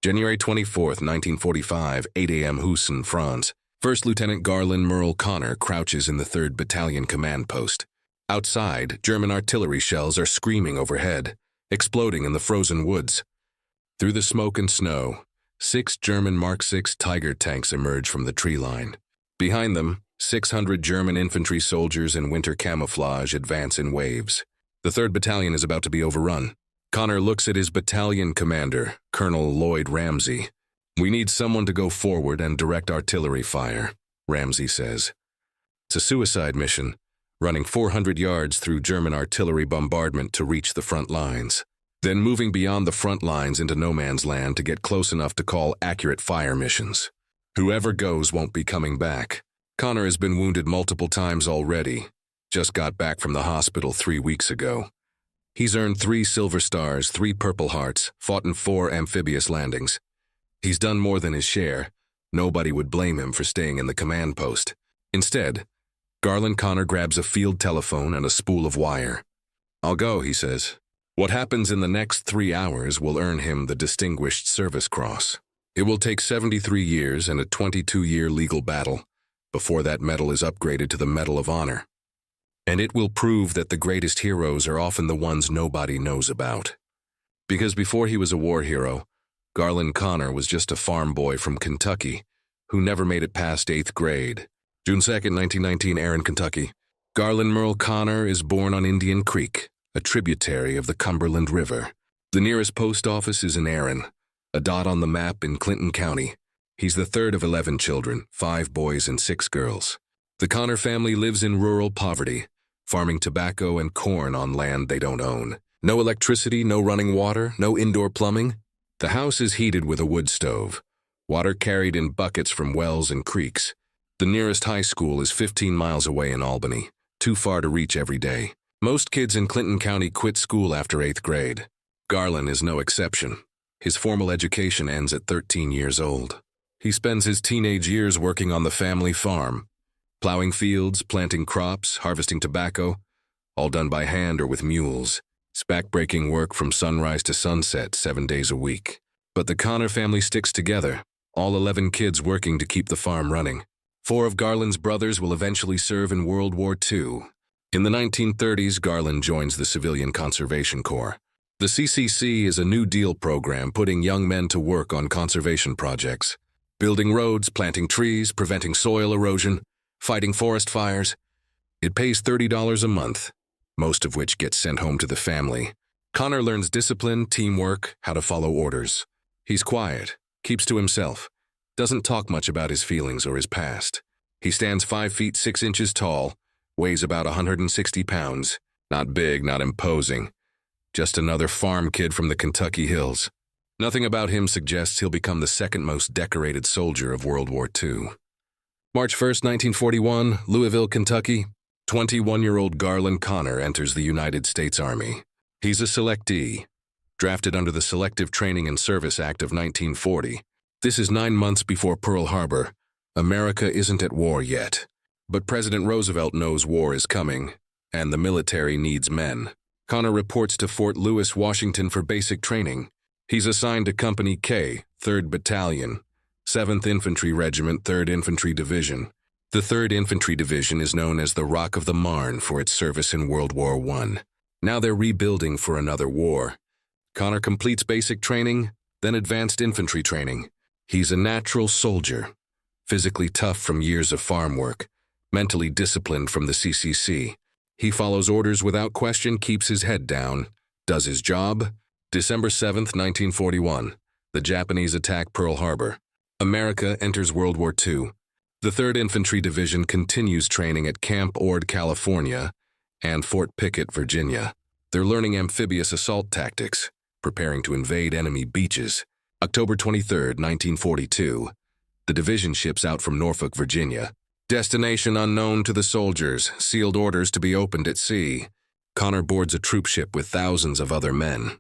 January 24th, 1945, 8 a.m. Houston, France. First Lieutenant Garlin Murl Connor crouches in the 3rd Battalion command post. Outside, German artillery shells are screaming overhead, exploding in the frozen woods. Through the smoke and snow, 6 German Mark VI Tiger tanks emerge from the tree line. Behind them, 600 German infantry soldiers in winter camouflage advance in waves. The 3rd Battalion is about to be overrun. Connor looks at his battalion commander, Colonel Lloyd Ramsey. "We need someone to go forward and direct artillery fire," Ramsey says. It's a suicide mission, running 400 yards through German artillery bombardment to reach the front lines, then moving beyond the front lines into no man's land to get close enough to call accurate fire missions. Whoever goes won't be coming back. Connor has been wounded multiple times already, just got back from the hospital 3 weeks ago. He's earned 3 Silver Stars, 3 Purple Hearts, fought in 4 amphibious landings. He's done more than his share. Nobody would blame him for staying in the command post. Instead, Garlin Connor grabs a field telephone and a spool of wire. "I'll go," he says. What happens in the next 3 hours will earn him the Distinguished Service Cross. It will take 73 years and a 22-year legal battle before that medal is upgraded to the Medal of Honor. And it will prove that the greatest heroes are often the ones nobody knows about. Because before he was a war hero, Garlin Connor was just a farm boy from Kentucky who never made it past 8th grade. June 2nd, 1919, Erin, Kentucky. Garlin Murl Connor is born on Indian Creek, a tributary of the Cumberland River. The nearest post office is in Erin, a dot on the map in Clinton County. He's the 3rd of 11 children, 5 boys and 6 girls. The Connor family lives in rural poverty, farming tobacco and corn on land they don't own. No electricity, no running water, no indoor plumbing. The house is heated with a wood stove, water carried in buckets from wells and creeks. The nearest high school is 15 miles away in Albany, too far to reach every day. Most kids in Clinton County quit school after 8th grade. Garlin is no exception. His formal education ends at 13 years old. He spends his teenage years working on the family farm, plowing fields, planting crops, harvesting tobacco, all done by hand or with mules. It's back-breaking work from sunrise to sunset, 7 days a week. But the Connor family sticks together, all 11 kids working to keep the farm running. 4 of Garlin's brothers will eventually serve in World War II. In the 1930s, Garlin joins the Civilian Conservation Corps. The CCC is a New Deal program putting young men to work on conservation projects, building roads, planting trees, preventing soil erosion, fighting forest fires. It pays $30 a month, most of which gets sent home to the family. Connor learns discipline, teamwork, how to follow orders. He's quiet, keeps to himself, doesn't talk much about his feelings or his past. He stands 5 feet 6 inches tall, weighs about 160 pounds, not big, not imposing, just another farm kid from the Kentucky hills. Nothing about him suggests he'll become the 2nd most decorated soldier of World War II. March 1st, 1941, Louisville, Kentucky. 21-year-old Garlin Connor enters the United States Army. He's a selectee, drafted under the Selective Training and Service Act of 1940. This is 9 months before Pearl Harbor. America isn't at war yet. But President Roosevelt knows war is coming, and the military needs men. Connor reports to Fort Lewis, Washington for basic training. He's assigned to Company K, 3rd Battalion, 7th Infantry Regiment, 3rd Infantry Division. The 3rd Infantry Division is known as the Rock of the Marne for its service in World War I. Now they're rebuilding for another war. Connor completes basic training, then advanced infantry training. He's a natural soldier, physically tough from years of farm work, mentally disciplined from the CCC. He follows orders without question, keeps his head down, does his job. December 7th, 1941. The Japanese attack Pearl Harbor. America enters World War II. The 3rd Infantry Division continues training at Camp Ord, California, and Fort Pickett, Virginia. They're learning amphibious assault tactics, preparing to invade enemy beaches. October 23rd, 1942. The division ships out from Norfolk, Virginia. Destination unknown to the soldiers, sealed orders to be opened at sea. Connor boards a troop ship with thousands of other men.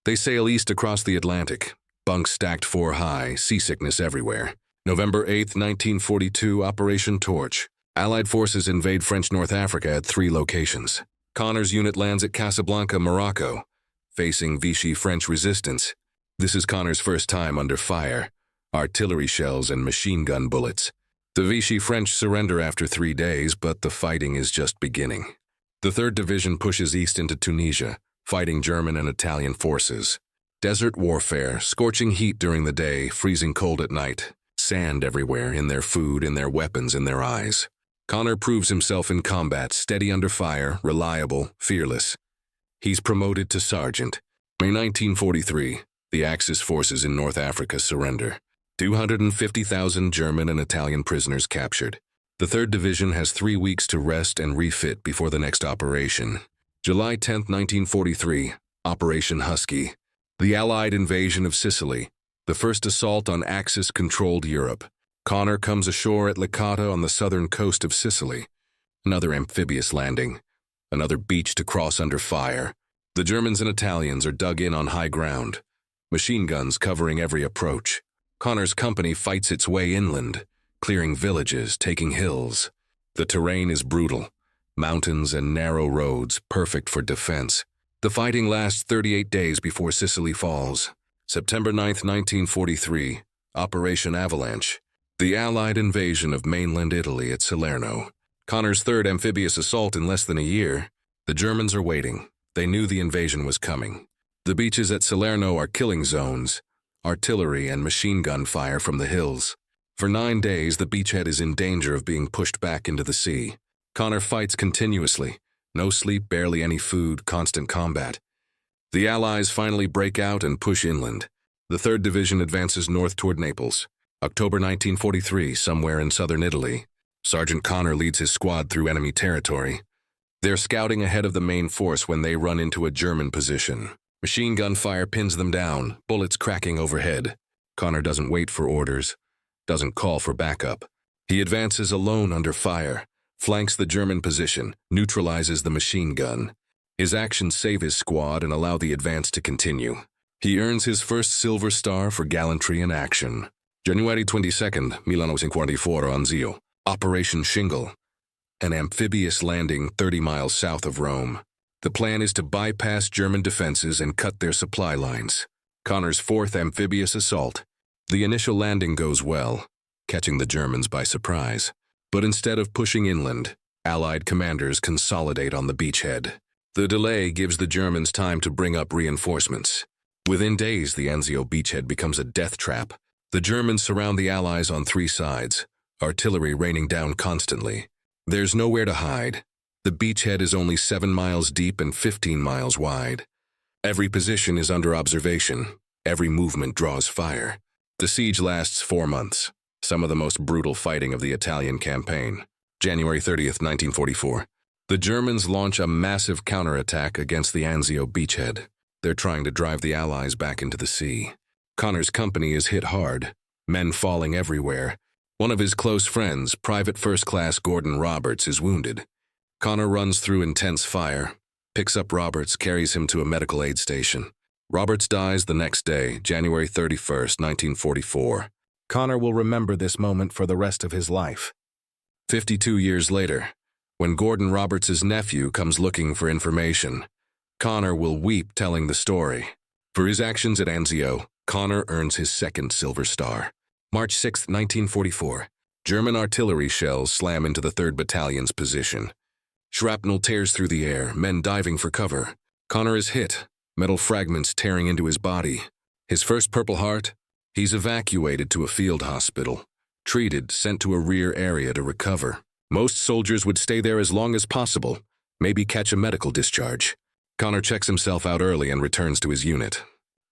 They sail east across the Atlantic, bunks stacked 4 high, seasickness everywhere. November 8th, 1942, Operation Torch. Allied forces invade French North Africa at 3 locations. Connor's unit lands at Casablanca, Morocco, facing Vichy French resistance. This is Connor's first time under fire, artillery shells and machine gun bullets. The Vichy French surrender after 3 days, but the fighting is just beginning. The 3rd Division pushes east into Tunisia, fighting German and Italian forces. Desert warfare, scorching heat during the day, freezing cold at night. Sand everywhere, in their food, in their weapons, in their eyes. Connor proves himself in combat, steady under fire, reliable, fearless. He's promoted to sergeant. May 1943, the Axis forces in North Africa surrender. 250,000 German and Italian prisoners captured. The 3rd Division has 3 weeks to rest and refit before the next operation. July 10, 1943, Operation Husky. The Allied invasion of Sicily, the first assault on Axis-controlled Europe. Connor comes ashore at Licata on the southern coast of Sicily. Another amphibious landing. Another beach to cross under fire. The Germans and Italians are dug in on high ground. Machine guns covering every approach. Connor's company fights its way inland, clearing villages, taking hills. The terrain is brutal. Mountains and narrow roads, perfect for defense. The fighting lasts 38 days before Sicily falls. September 9, 1943, Operation Avalanche. The Allied invasion of mainland Italy at Salerno. Connor's 3rd amphibious assault in less than a year. The Germans are waiting. They knew the invasion was coming. The beaches at Salerno are killing zones. Artillery and machine gun fire from the hills. For 9 days, the beachhead is in danger of being pushed back into the sea. Connor fights continuously. No sleep, barely any food, constant combat. The Allies finally break out and push inland. The 3rd Division advances north toward Naples. October 1943, somewhere in southern Italy. Sergeant Connor leads his squad through enemy territory. They're scouting ahead of the main force when they run into a German position. Machine gun fire pins them down, bullets cracking overhead. Connor doesn't wait for orders, doesn't call for backup. He advances alone under fire, flanks the German position, neutralizes the machine gun. His actions save his squad and allow the advance to continue. He earns his first Silver Star for gallantry in action. January 22, 1944, Anzio. Operation Shingle. An amphibious landing 30 miles south of Rome. The plan is to bypass German defenses and cut their supply lines. Connor's 4th amphibious assault. The initial landing goes well, catching the Germans by surprise. But instead of pushing inland, Allied commanders consolidate on the beachhead. The delay gives the Germans time to bring up reinforcements. Within days, the Anzio beachhead becomes a death trap. The Germans surround the Allies on 3 sides, artillery raining down constantly. There's nowhere to hide. The beachhead is only 7 miles deep and 15 miles wide. Every position is under observation. Every movement draws fire. The siege lasts 4 months, some of the most brutal fighting of the Italian campaign. January 30th, 1944. The Germans launch a massive counterattack against the Anzio beachhead. They're trying to drive the Allies back into the sea. Connor's company is hit hard, men falling everywhere. One of his close friends, Private First Class Gordon Roberts, is wounded. Connor runs through intense fire, picks up Roberts, carries him to a medical aid station. Roberts dies the next day, January 31st, 1944. Connor will remember this moment for the rest of his life. 52 years later, when Gordon Roberts' nephew comes looking for information, Connor will weep telling the story. For his actions at Anzio, Connor earns his 2nd Silver Star. March 6, 1944. German artillery shells slam into the 3rd Battalion's position. Shrapnel tears through the air, men diving for cover. Connor is hit, metal fragments tearing into his body. His first Purple Heart? He's evacuated to a field hospital. Treated, sent to a rear area to recover. Most soldiers would stay there as long as possible, maybe catch a medical discharge. Connor checks himself out early and returns to his unit.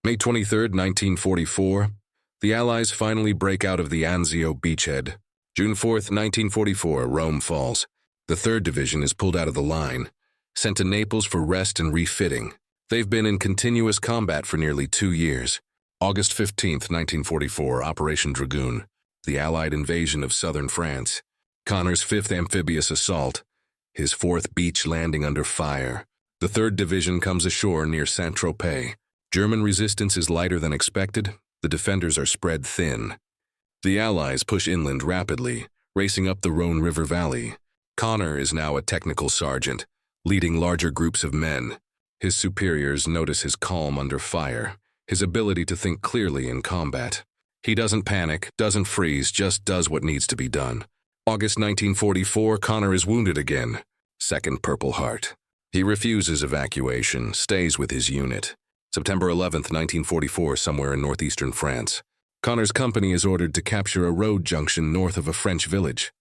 May 23, 1944. The Allies finally break out of the Anzio beachhead. June 4, 1944, Rome falls. The 3rd Division is pulled out of the line, sent to Naples for rest and refitting. They've been in continuous combat for nearly 2 years. August 15, 1944, Operation Dragoon. The Allied invasion of southern France. Connor's 5th amphibious assault. His 4th beach landing under fire. The 3rd Division comes ashore near Saint-Tropez. German resistance is lighter than expected. The defenders are spread thin. The Allies push inland rapidly, racing up the Rhone River Valley. Connor is now a technical sergeant, leading larger groups of men. His superiors notice his calm under fire, his ability to think clearly in combat. He doesn't panic, doesn't freeze, just does what needs to be done. August 1944, Connor is wounded again. Second Purple Heart. He refuses evacuation, stays with his unit. September 11th, 1944, somewhere in northeastern France. Connor's company is ordered to capture a road junction north of a French village.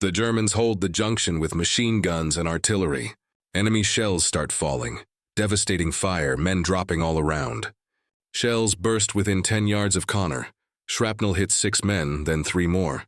The Germans hold the junction with machine guns and artillery. Enemy shells start falling. Devastating fire, men dropping all around. Shells burst within 10 yards of Connor. Shrapnel hits 6 men, then 3 more.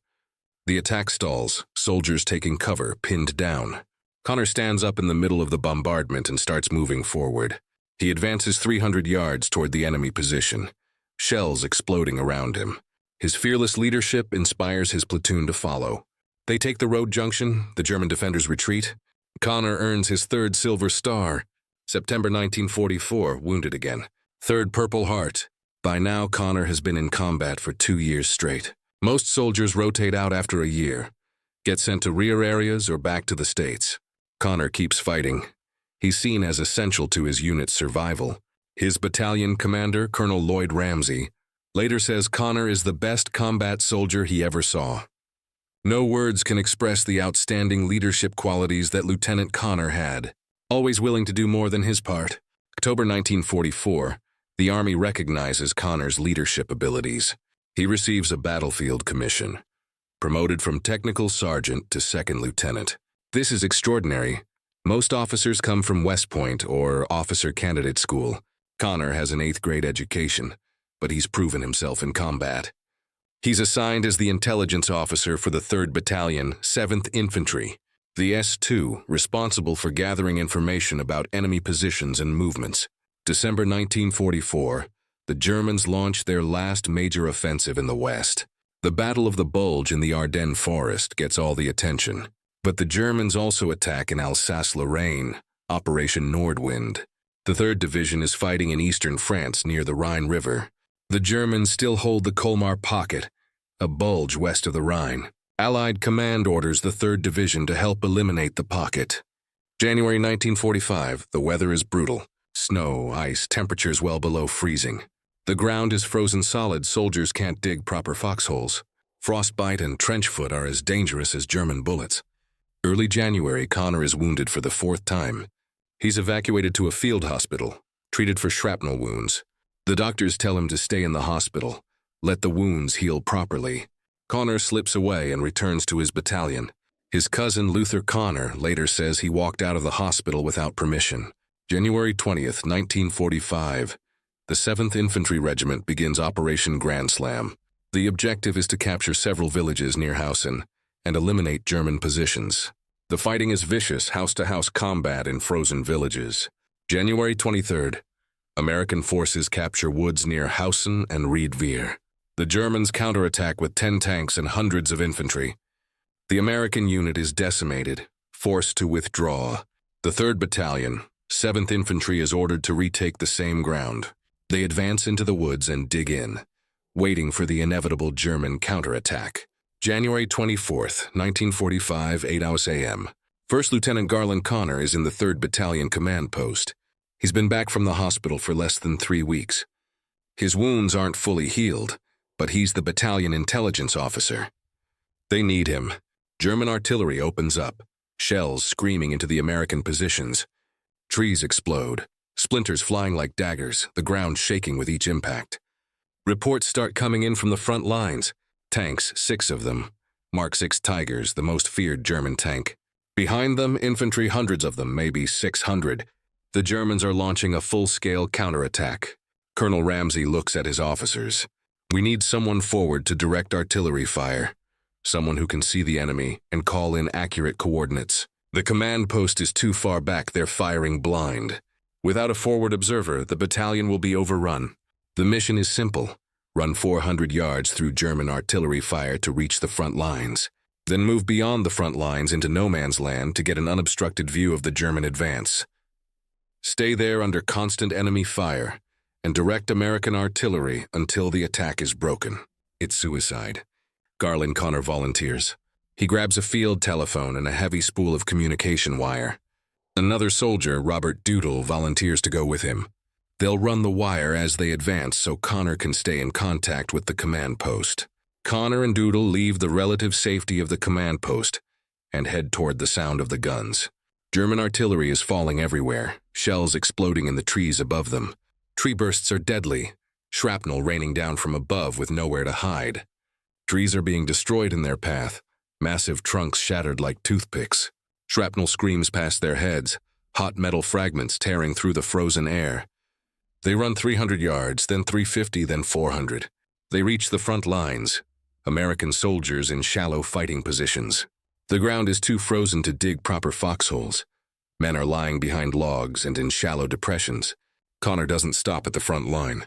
The attack stalls, soldiers taking cover, pinned down. Connor stands up in the middle of the bombardment and starts moving forward. He advances 300 yards toward the enemy position, shells exploding around him. His fearless leadership inspires his platoon to follow. They take the road junction, the German defenders retreat. Connor earns his 3rd Silver Star. September 1944, wounded again. 3rd Purple Heart. By now, Connor has been in combat for 2 years straight. Most soldiers rotate out after a year, get sent to rear areas or back to the States. Connor keeps fighting. He's seen as essential to his unit's survival. His battalion commander, Colonel Lloyd Ramsey, later says Connor is the best combat soldier he ever saw. No words can express the outstanding leadership qualities that Lieutenant Connor had, always willing to do more than his part. October 1944, the Army recognizes Connor's leadership abilities. He receives a battlefield commission, promoted from technical sergeant to 2nd lieutenant. This is extraordinary. Most officers come from West Point or officer candidate school. Connor has an 8th grade education, but he's proven himself in combat. He's assigned as the intelligence officer for the 3rd Battalion, 7th Infantry, the S2, responsible for gathering information about enemy positions and movements. December 1944, the Germans launched their last major offensive in the West. The Battle of the Bulge in the Ardennes Forest gets all the attention. But the Germans also attack in Alsace-Lorraine, Operation Nordwind. The 3rd Division is fighting in eastern France near the Rhine River. The Germans still hold the Colmar Pocket, a bulge west of the Rhine. Allied command orders the 3rd Division to help eliminate the pocket. January 1945, the weather is brutal. Snow, ice, temperatures well below freezing. The ground is frozen solid, soldiers can't dig proper foxholes. Frostbite and trench foot are as dangerous as German bullets. Early January, Connor is wounded for the 4th time. He's evacuated to a field hospital, treated for shrapnel wounds. The doctors tell him to stay in the hospital, let the wounds heal properly. Connor slips away and returns to his battalion. His cousin Luther Connor later says he walked out of the hospital without permission. January 20th, 1945, the 7th Infantry Regiment begins Operation Grand Slam. The objective is to capture several villages near Hausen and eliminate German positions. The fighting is vicious, house-to-house combat in frozen villages. January 23rd, American forces capture woods near Hausen and Riedveer. The Germans counterattack with 10 tanks and hundreds of infantry. The American unit is decimated, forced to withdraw. The 3rd Battalion, 7th Infantry is ordered to retake the same ground. They advance into the woods and dig in, waiting for the inevitable German counterattack. January 24th, 1945, 8 a.m. First Lieutenant Garlin Connor is in the 3rd Battalion command post. He's been back from the hospital for less than 3 weeks. His wounds aren't fully healed, but he's the battalion intelligence officer. They need him. German artillery opens up, shells screaming into the American positions. Trees explode, splinters flying like daggers, the ground shaking with each impact. Reports start coming in from the front lines. Tanks, 6 of them. Mark 6 Tigers, the most feared German tank. Behind them, infantry, hundreds of them, maybe 600. The Germans are launching a full-scale counterattack. Colonel Ramsey looks at his officers. We need someone forward to direct artillery fire. Someone who can see the enemy and call in accurate coordinates. The command post is too far back, they're firing blind. Without a forward observer, the battalion will be overrun. The mission is simple. Run 400 yards through German artillery fire to reach the front lines. Then move beyond the front lines into no man's land to get an unobstructed view of the German advance. Stay there under constant enemy fire and direct American artillery until the attack is broken. It's suicide. Garlin Connor volunteers. He grabs a field telephone and a heavy spool of communication wire. Another soldier, Robert Doodle, volunteers to go with him. They'll run the wire as they advance so Connor can stay in contact with the command post. Connor and Doodle leave the relative safety of the command post and head toward the sound of the guns. German artillery is falling everywhere, shells exploding in the trees above them. Tree bursts are deadly, shrapnel raining down from above with nowhere to hide. Trees are being destroyed in their path, massive trunks shattered like toothpicks. Shrapnel screams past their heads, hot metal fragments tearing through the frozen air. They run 300 yards, then 350, then 400. They reach the front lines, American soldiers in shallow fighting positions. The ground is too frozen to dig proper foxholes. Men are lying behind logs and in shallow depressions. Connor doesn't stop at the front line.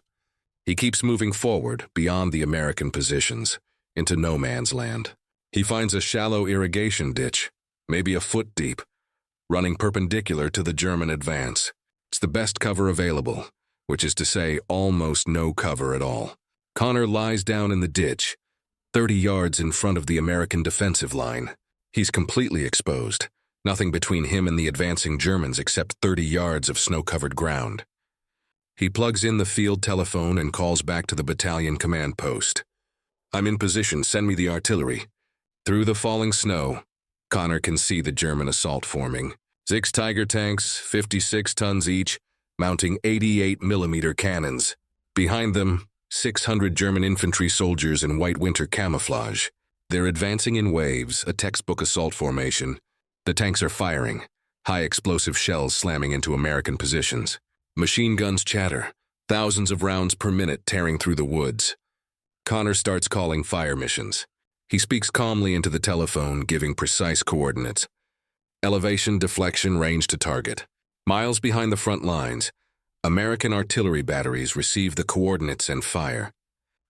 He keeps moving forward, beyond the American positions, into no man's land. He finds a shallow irrigation ditch, maybe a foot deep, running perpendicular to the German advance. It's the best cover available, which is to say almost no cover at all. Connor lies down in the ditch, 30 yards in front of the American defensive line. He's completely exposed, nothing between him and the advancing Germans except 30 yards of snow-covered ground. He plugs in the field telephone and calls back to the battalion command post. "I'm in position, send me the artillery." Through the falling snow, Connor can see the German assault forming. 6 Tiger tanks, 56 tons each, mounting 88mm cannons. Behind them, 600 German infantry soldiers in white winter camouflage. They're advancing in waves, a textbook assault formation. The tanks are firing, high explosive shells slamming into American positions. Machine guns chatter, thousands of rounds per minute tearing through the woods. Connor starts calling fire missions. He speaks calmly into the telephone, giving precise coordinates. Elevation, deflection, range to target. Miles behind the front lines, American artillery batteries receive the coordinates and fire.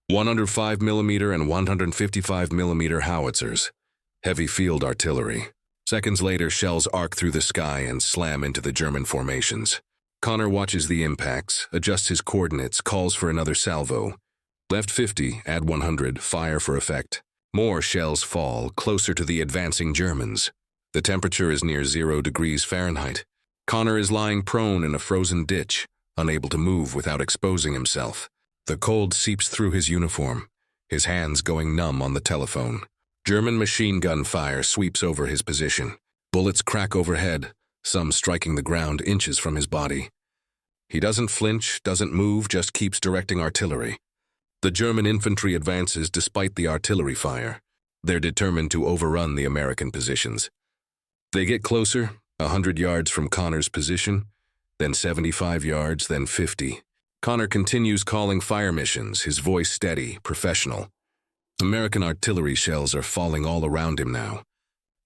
105mm and 155mm howitzers. Heavy field artillery. Seconds later, shells arc through the sky and slam into the German formations. Connor watches the impacts, adjusts his coordinates, calls for another salvo. Left 50, add 100, fire for effect. More shells fall, closer to the advancing Germans. The temperature is near 0 degrees Fahrenheit. Connor is lying prone in a frozen ditch, unable to move without exposing himself. The cold seeps through his uniform, his hands going numb on the telephone. German machine gun fire sweeps over his position. Bullets crack overhead, some striking the ground inches from his body. He doesn't flinch, doesn't move, just keeps directing artillery. The German infantry advances despite the artillery fire. They're determined to overrun the American positions. They get closer, 100 yards from Connor's position, then 75 yards, then 50. Connor continues calling fire missions, his voice steady, professional. American artillery shells are falling all around him now.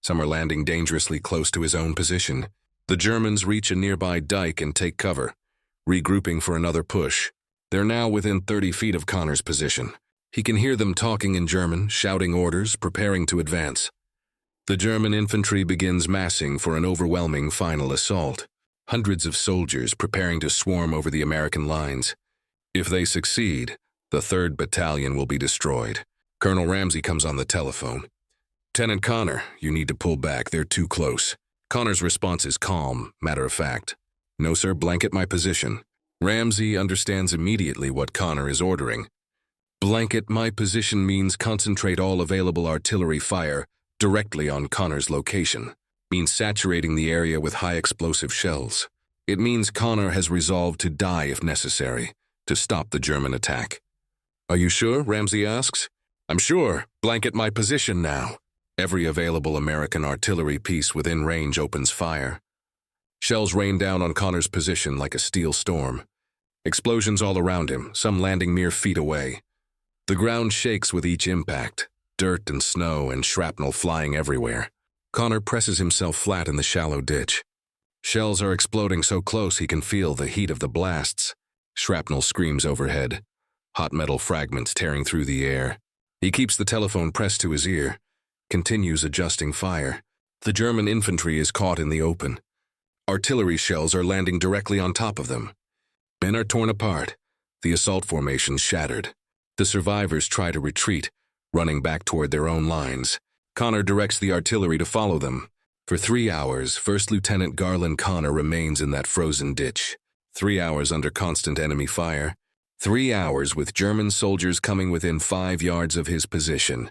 Some are landing dangerously close to his own position. The Germans reach a nearby dike and take cover, regrouping for another push. They're now within 30 feet of Connor's position. He can hear them talking in German, shouting orders, preparing to advance. The German infantry begins massing for an overwhelming final assault. Hundreds of soldiers preparing to swarm over the American lines. If they succeed, the 3rd Battalion will be destroyed. Colonel Ramsey comes on the telephone. "Lieutenant Connor, you need to pull back, they're too close." Connor's response is calm, matter-of-fact. "No, sir, blanket my position." Ramsey understands immediately what Connor is ordering. Blanket my position means concentrate all available artillery fire directly on Connor's location. Means saturating the area with high explosive shells. It means Connor has resolved to die if necessary, to stop the German attack. "Are you sure?" Ramsey asks. "I'm sure. Blanket my position now." Every available American artillery piece within range opens fire. Shells rain down on Connor's position like a steel storm. Explosions all around him, some landing mere feet away. The ground shakes with each impact, dirt and snow and shrapnel flying everywhere. Connor presses himself flat in the shallow ditch. Shells are exploding so close he can feel the heat of the blasts. Shrapnel screams overhead, hot metal fragments tearing through the air. He keeps the telephone pressed to his ear, continues adjusting fire. The German infantry is caught in the open. Artillery shells are landing directly on top of them. Men are torn apart, the assault formations shattered. The survivors try to retreat, running back toward their own lines. Connor directs the artillery to follow them. For 3 hours, First Lieutenant Garlin Connor remains in that frozen ditch. 3 hours under constant enemy fire. 3 hours with German soldiers coming within 5 yards of his position.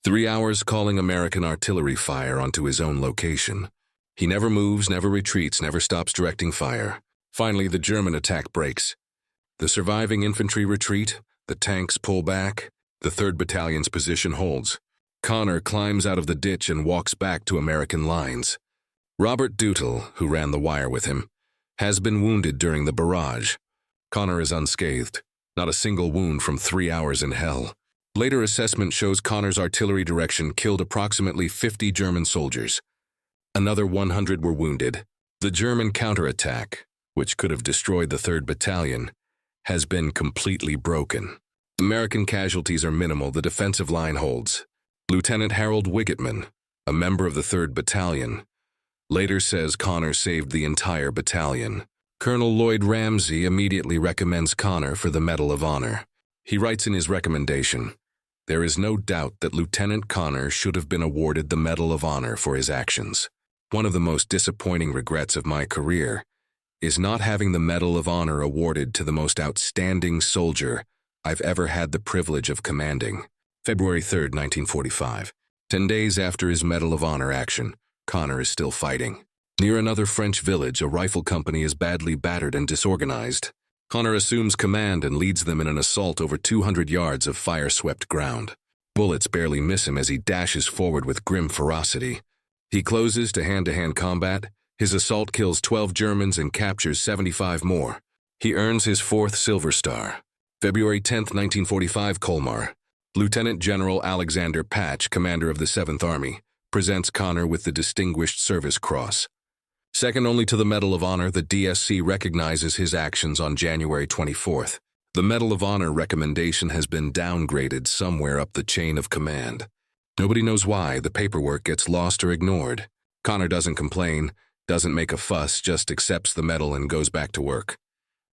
3 hours calling American artillery fire onto his own location. He never moves, never retreats, never stops directing fire. Finally, the German attack breaks. The surviving infantry retreat, the tanks pull back, the 3rd Battalion's position holds. Connor climbs out of the ditch and walks back to American lines. Robert Dutel, who ran the wire with him, has been wounded during the barrage. Connor is unscathed, not a single wound from 3 hours in hell. Later assessment shows Connor's artillery direction killed approximately 50 German soldiers. Another 100 were wounded. The German counterattack, which could have destroyed the 3rd Battalion, has been completely broken. American casualties are minimal, the defensive line holds. Lieutenant Harold Wigetman, a member of the 3rd Battalion, later says Connor saved the entire battalion. Colonel Lloyd Ramsey immediately recommends Connor for the Medal of Honor. He writes in his recommendation, "There is no doubt that Lieutenant Connor should have been awarded the Medal of Honor for his actions. One of the most disappointing regrets of my career is not having the Medal of Honor awarded to the most outstanding soldier I've ever had the privilege of commanding." February 3, 1945. 10 days after his Medal of Honor action, Connor is still fighting. Near another French village, a rifle company is badly battered and disorganized. Connor assumes command and leads them in an assault over 200 yards of fire-swept ground. Bullets barely miss him as he dashes forward with grim ferocity. He closes to hand-to-hand combat. His assault kills 12 Germans and captures 75 more. He earns his 4th Silver Star. February 10, 1945, Colmar. Lieutenant General Alexander Patch, commander of the 7th Army, presents Connor with the Distinguished Service Cross. Second only to the Medal of Honor, the DSC recognizes his actions on January 24th. The Medal of Honor recommendation has been downgraded somewhere up the chain of command. Nobody knows why. The paperwork gets lost or ignored. Connor doesn't complain, doesn't make a fuss, just accepts the medal and goes back to work.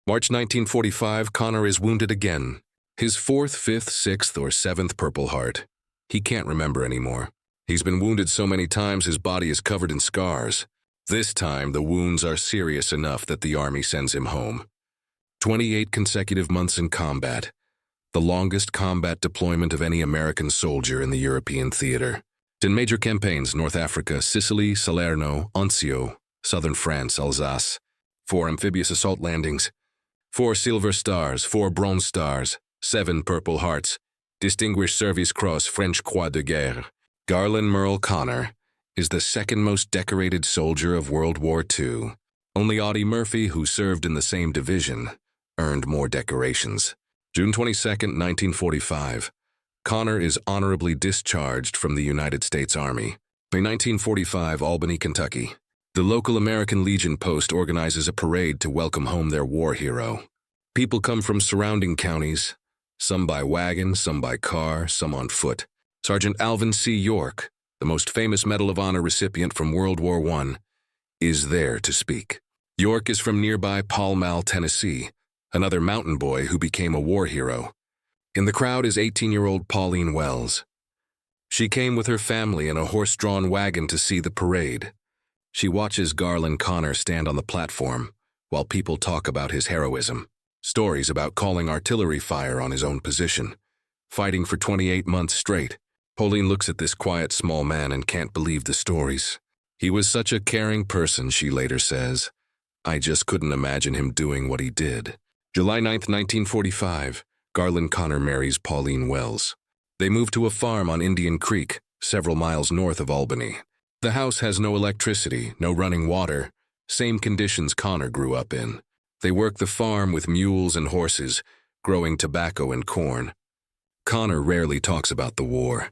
March 1945, Connor is wounded again. His 4th, 5th, 6th, or 7th Purple Heart. He can't remember anymore. He's been wounded so many times his body is covered in scars. This time, the wounds are serious enough that the Army sends him home. 28 consecutive months in combat, the longest combat deployment of any American soldier in the European theater. 10 major campaigns: North Africa, Sicily, Salerno, Anzio, southern France, Alsace. 4 amphibious assault landings. 4 Silver Stars, 4 Bronze Stars, 7 Purple Hearts. Distinguished Service Cross, French Croix de Guerre. Garlin Murl Connor is the 2nd most decorated soldier of World War II. Only Audie Murphy, who served in the same division, earned more decorations. June 22, 1945. Connor is honorably discharged from the United States Army. May 1945, Albany, Kentucky. The local American Legion post organizes a parade to welcome home their war hero. People come from surrounding counties, some by wagon, some by car, some on foot. Sergeant Alvin C. York, the most famous Medal of Honor recipient from World War I, is there to speak. York is from nearby Pall Mall, Tennessee, another mountain boy who became a war hero. In the crowd is 18-year-old Pauline Wells. She came with her family in a horse-drawn wagon to see the parade. She watches Garlin Connor stand on the platform while people talk about his heroism, stories about calling artillery fire on his own position, fighting for 28 months straight. Pauline looks at this quiet, small man and can't believe the stories. He was such a caring person, she later says. I just couldn't imagine him doing what he did. July 9, 1945, Garlin Connor marries Pauline Wells. They move to a farm on Indian Creek, several miles north of Albany. The house has no electricity, no running water, same conditions Connor grew up in. They work the farm with mules and horses, growing tobacco and corn. Connor rarely talks about the war.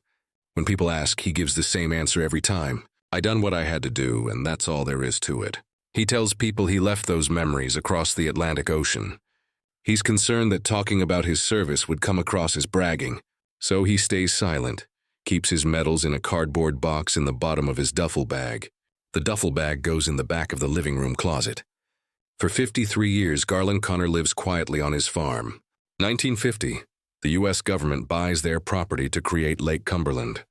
When people ask, he gives the same answer every time. I done what I had to do, and that's all there is to it. He tells people he left those memories across the Atlantic Ocean. He's concerned that talking about his service would come across as bragging, so he stays silent, keeps his medals in a cardboard box in the bottom of his duffel bag. The duffel bag goes in the back of the living room closet. For 53 years, Garlin Connor lives quietly on his farm. 1950. The U.S. government buys their property to create Lake Cumberland.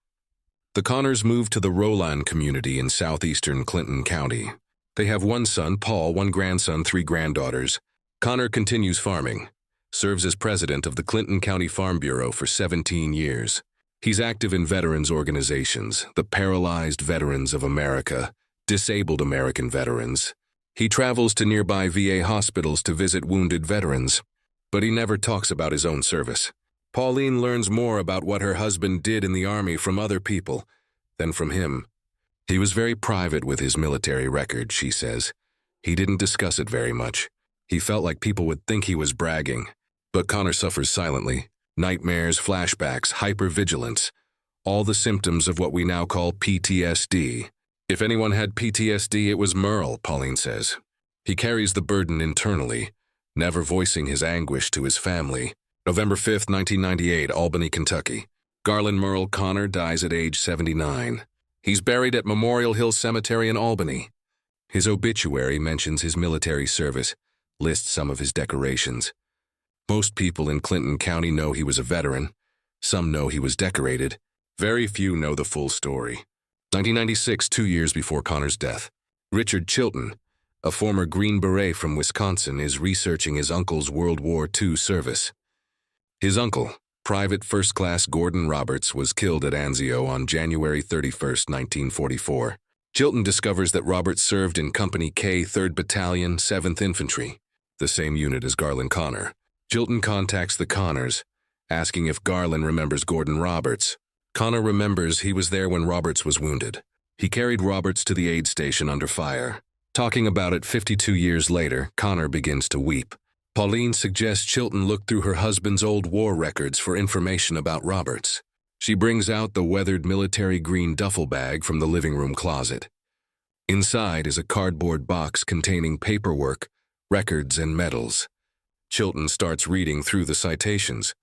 The Connors move to the Roland community in southeastern Clinton County. They have 1 son, Paul, 1 grandson, 3 granddaughters. Connor continues farming, serves as president of the Clinton County Farm Bureau for 17 years. He's active in veterans organizations, the Paralyzed Veterans of America, Disabled American Veterans. He travels to nearby VA hospitals to visit wounded veterans, but he never talks about his own service. Pauline learns more about what her husband did in the Army from other people than from him. He was very private with his military record, she says. He didn't discuss it very much. He felt like people would think he was bragging. But Connor suffers silently. Nightmares, flashbacks, hypervigilance, all the symptoms of what we now call PTSD. If anyone had PTSD, it was Murl, Pauline says. He carries the burden internally, never voicing his anguish to his family. November 5, 1998, Albany, Kentucky. Garlin Murl Connor dies at age 79. He's buried at Memorial Hill Cemetery in Albany. His obituary mentions his military service, lists some of his decorations. Most people in Clinton County know he was a veteran. Some know he was decorated. Very few know the full story. 1996, 2 years before Connor's death. Richard Chilton, a former Green Beret from Wisconsin, is researching his uncle's World War II service. His uncle, Private First Class Gordon Roberts, was killed at Anzio on January 31, 1944. Chilton discovers that Roberts served in Company K, 3rd Battalion, 7th Infantry, the same unit as Garlin Connor. Chilton contacts the Connors, asking if Garlin remembers Gordon Roberts. Connor remembers he was there when Roberts was wounded. He carried Roberts to the aid station under fire. Talking about it 52 years later, Connor begins to weep. Pauline suggests Chilton look through her husband's old war records for information about Roberts. She brings out the weathered military green duffel bag from the living room closet. Inside is a cardboard box containing paperwork, records, and medals. Chilton starts reading through the citations.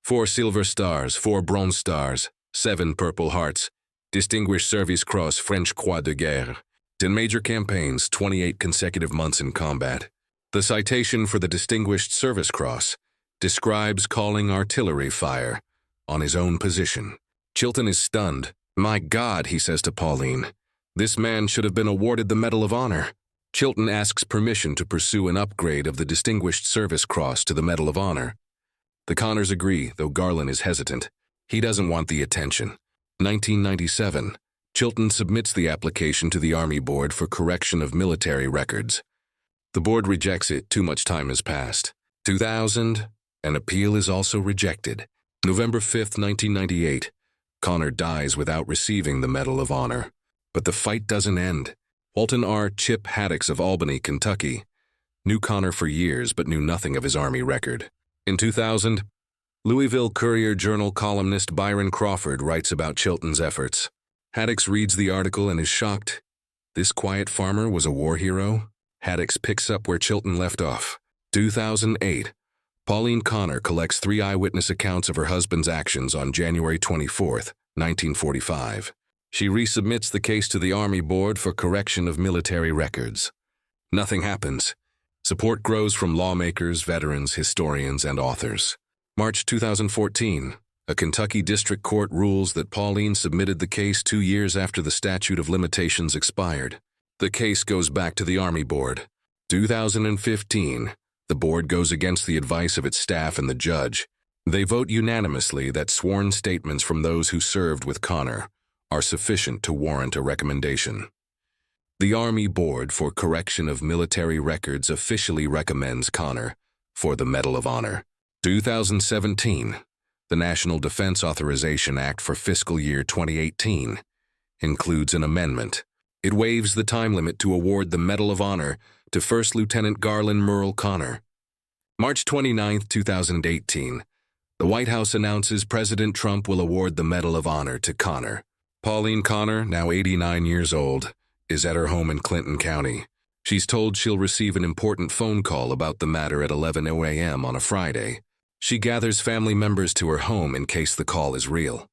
4 silver stars, 4 bronze stars, 7 Purple Hearts, Distinguished Service Cross French Croix de Guerre, 10 major campaigns, 28 consecutive months in combat. The citation for the Distinguished Service Cross describes calling artillery fire on his own position. Chilton is stunned. "My God," he says to Pauline, "this man should have been awarded the Medal of Honor." Chilton asks permission to pursue an upgrade of the Distinguished Service Cross to the Medal of Honor. The Connors agree, though Garlin is hesitant. He doesn't want the attention. 1997, Chilton submits the application to the Army Board for correction of military records. The board rejects it. Too much time has passed. 2000, an appeal is also rejected. November 5, 1998, Connor dies without receiving the Medal of Honor. But the fight doesn't end. Walton R. Chip Haddocks of Albany, Kentucky, knew Connor for years but knew nothing of his Army record. In 2000, Louisville Courier-Journal columnist Byron Crawford writes about Chilton's efforts. Haddocks reads the article and is shocked. This quiet farmer was a war hero? Haddocks picks up where Chilton left off. 2008, Pauline Connor collects 3 eyewitness accounts of her husband's actions on January 24, 1945. She resubmits the case to the Army Board for correction of military records. Nothing happens. Support grows from lawmakers, veterans, historians, and authors. March 2014, a Kentucky district court rules that Pauline submitted the case 2 years after the statute of limitations expired. The case goes back to the Army Board. 2015, the board goes against the advice of its staff and the judge. They vote unanimously that sworn statements from those who served with Connor are sufficient to warrant a recommendation. The Army Board for Correction of Military Records officially recommends Connor for the Medal of Honor. 2017, the National Defense Authorization Act for fiscal year 2018 includes an amendment. It waives the time limit to award the Medal of Honor to First Lieutenant Garlin Murl Connor. March 29, 2018, the White House announces President Trump will award the Medal of Honor to Connor. Pauline Connor, now 89 years old, is at her home in Clinton County. She's told she'll receive an important phone call about the matter at 11 a.m. on a Friday. She gathers family members to her home in case the call is real.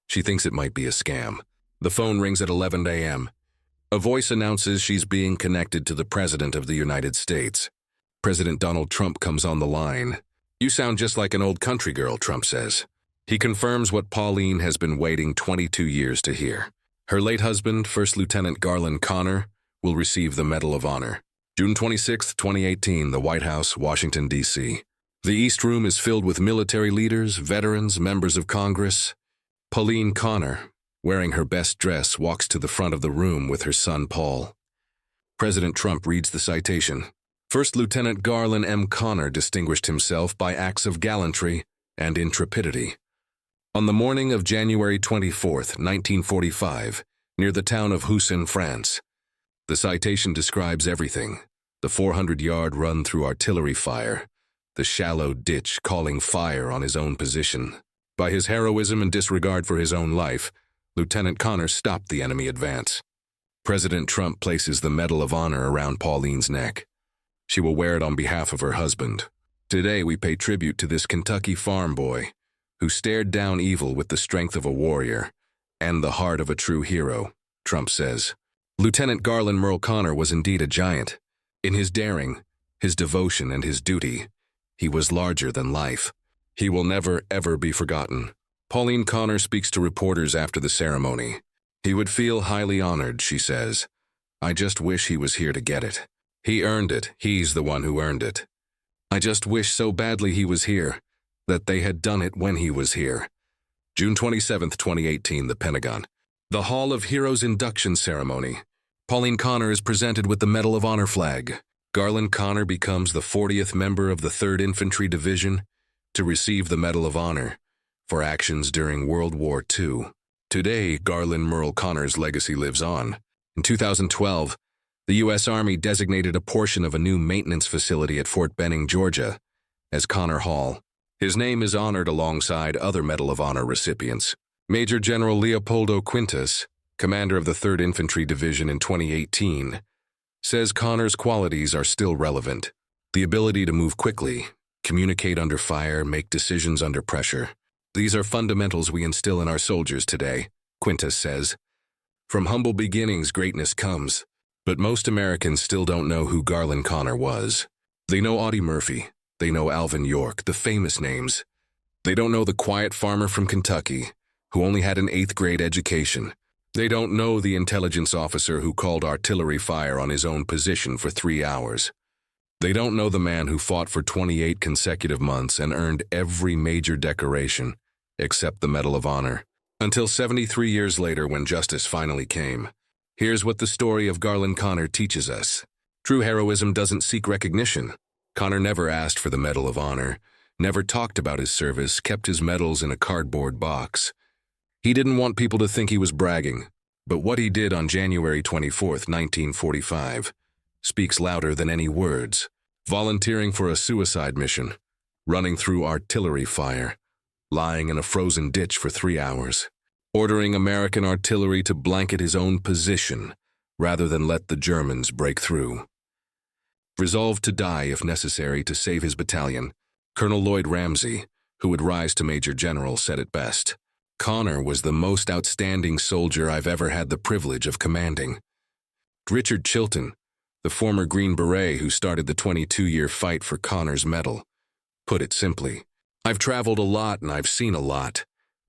She thinks it might be a scam. The phone rings at 11 a.m. A voice announces she's being connected to the President of the United States. President Donald Trump comes on the line. "You sound just like an old country girl," Trump says. He confirms what Pauline has been waiting 22 years to hear. Her late husband, First Lieutenant Garlin Connor, will receive the Medal of Honor. June 26, 2018, the White House, Washington, D.C. The East Room is filled with military leaders, veterans, members of Congress. Pauline Connor, wearing her best dress, walks to the front of the room with her son, Paul. President Trump reads the citation. First Lieutenant Garlin M. Connor distinguished himself by acts of gallantry and intrepidity. On the morning of January 24, 1945, near the town of Husson, France. The citation describes everything: the 400-yard run through artillery fire, the shallow ditch calling fire on his own position. By his heroism and disregard for his own life, Lieutenant Connor stopped the enemy advance. President Trump places the Medal of Honor around Pauline's neck. She will wear it on behalf of her husband. Today we pay tribute to this Kentucky farm boy who stared down evil with the strength of a warrior and the heart of a true hero, Trump says. Lieutenant Garlin Murl Connor was indeed a giant. In his daring, his devotion, and his duty, he was larger than life. He will never, ever be forgotten. Pauline Connor speaks to reporters after the ceremony. He would feel highly honored, she says. I just wish he was here to get it. He earned it. He's the one who earned it. I just wish so badly he was here, that they had done it when he was here. June 27, 2018, the Pentagon. The Hall of Heroes induction ceremony. Pauline Connor is presented with the Medal of Honor flag. Garlin Connor becomes the 40th member of the 3rd Infantry Division to receive the Medal of Honor for actions during World War II. Today, Garlin Murl Connor's legacy lives on. In 2012, the U.S. Army designated a portion of a new maintenance facility at Fort Benning, Georgia, as Connor Hall. His name is honored alongside other Medal of Honor recipients. Major General Leopoldo Quintas, commander of the 3rd Infantry Division in 2018, says Connor's qualities are still relevant. The ability to move quickly, communicate under fire, make decisions under pressure. These are fundamentals we instill in our soldiers today, Quintas says. From humble beginnings, greatness comes. But most Americans still don't know who Garlin Connor was. They know Audie Murphy. They know Alvin York, the famous names. They don't know the quiet farmer from Kentucky, who only had an 8th grade education. They don't know the intelligence officer who called artillery fire on his own position for 3 hours. They don't know the man who fought for 28 consecutive months and earned every major decoration, except the Medal of Honor. Until 73 years later, when justice finally came. Here's what the story of Garlin Connor teaches us. True heroism doesn't seek recognition. Connor never asked for the Medal of Honor, never talked about his service, kept his medals in a cardboard box. He didn't want people to think he was bragging, but what he did on January 24, 1945, speaks louder than any words. Volunteering for a suicide mission, running through artillery fire, lying in a frozen ditch for 3 hours, ordering American artillery to blanket his own position rather than let the Germans break through. Resolved to die if necessary to save his battalion, Colonel Lloyd Ramsey, who would rise to Major General, said it best. Connor was the most outstanding soldier I've ever had the privilege of commanding. Richard Chilton, the former Green Beret who started the 22-year fight for Connor's medal, put it simply, I've traveled a lot and I've seen a lot,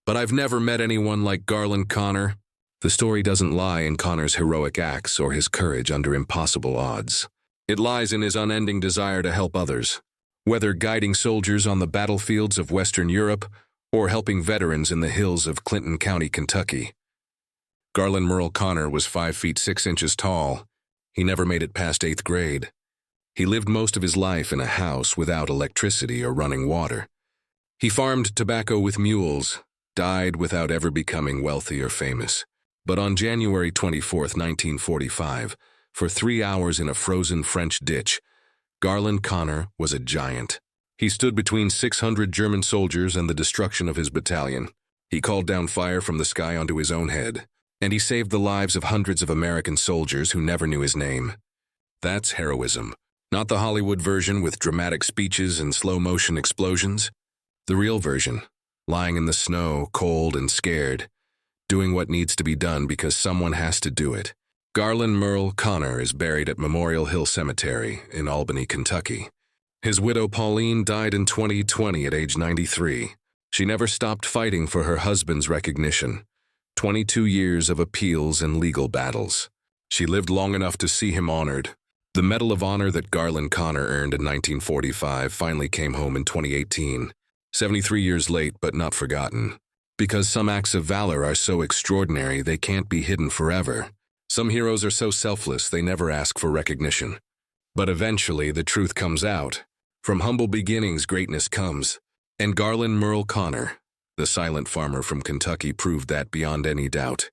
but I've never met anyone like Garlin Connor. The story doesn't lie in Connor's heroic acts or his courage under impossible odds. It lies in his unending desire to help others, whether guiding soldiers on the battlefields of Western Europe or helping veterans in the hills of Clinton County, Kentucky. Garlin Murl Connor was 5 feet 6 inches tall. He never made it past 8th grade. He lived most of his life in a house without electricity or running water. He farmed tobacco with mules, died without ever becoming wealthy or famous. But on January 24, 1945, for 3 hours in a frozen French ditch, Garlin Connor was a giant. He stood between 600 German soldiers and the destruction of his battalion. He called down fire from the sky onto his own head, and he saved the lives of hundreds of American soldiers who never knew his name. That's heroism, not the Hollywood version with dramatic speeches and slow-motion explosions. The real version, lying in the snow, cold and scared, doing what needs to be done because someone has to do it. Garlin Murl Connor is buried at Memorial Hill Cemetery in Albany, Kentucky. His widow Pauline died in 2020 at age 93. She never stopped fighting for her husband's recognition. 22 years of appeals and legal battles. She lived long enough to see him honored. The Medal of Honor that Garlin Connor earned in 1945 finally came home in 2018, 73 years late but not forgotten. Because some acts of valor are so extraordinary they can't be hidden forever. Some heroes are so selfless they never ask for recognition. But eventually the truth comes out. From humble beginnings greatness comes. And Garlin Murl Connor, the silent farmer from Kentucky, proved that beyond any doubt.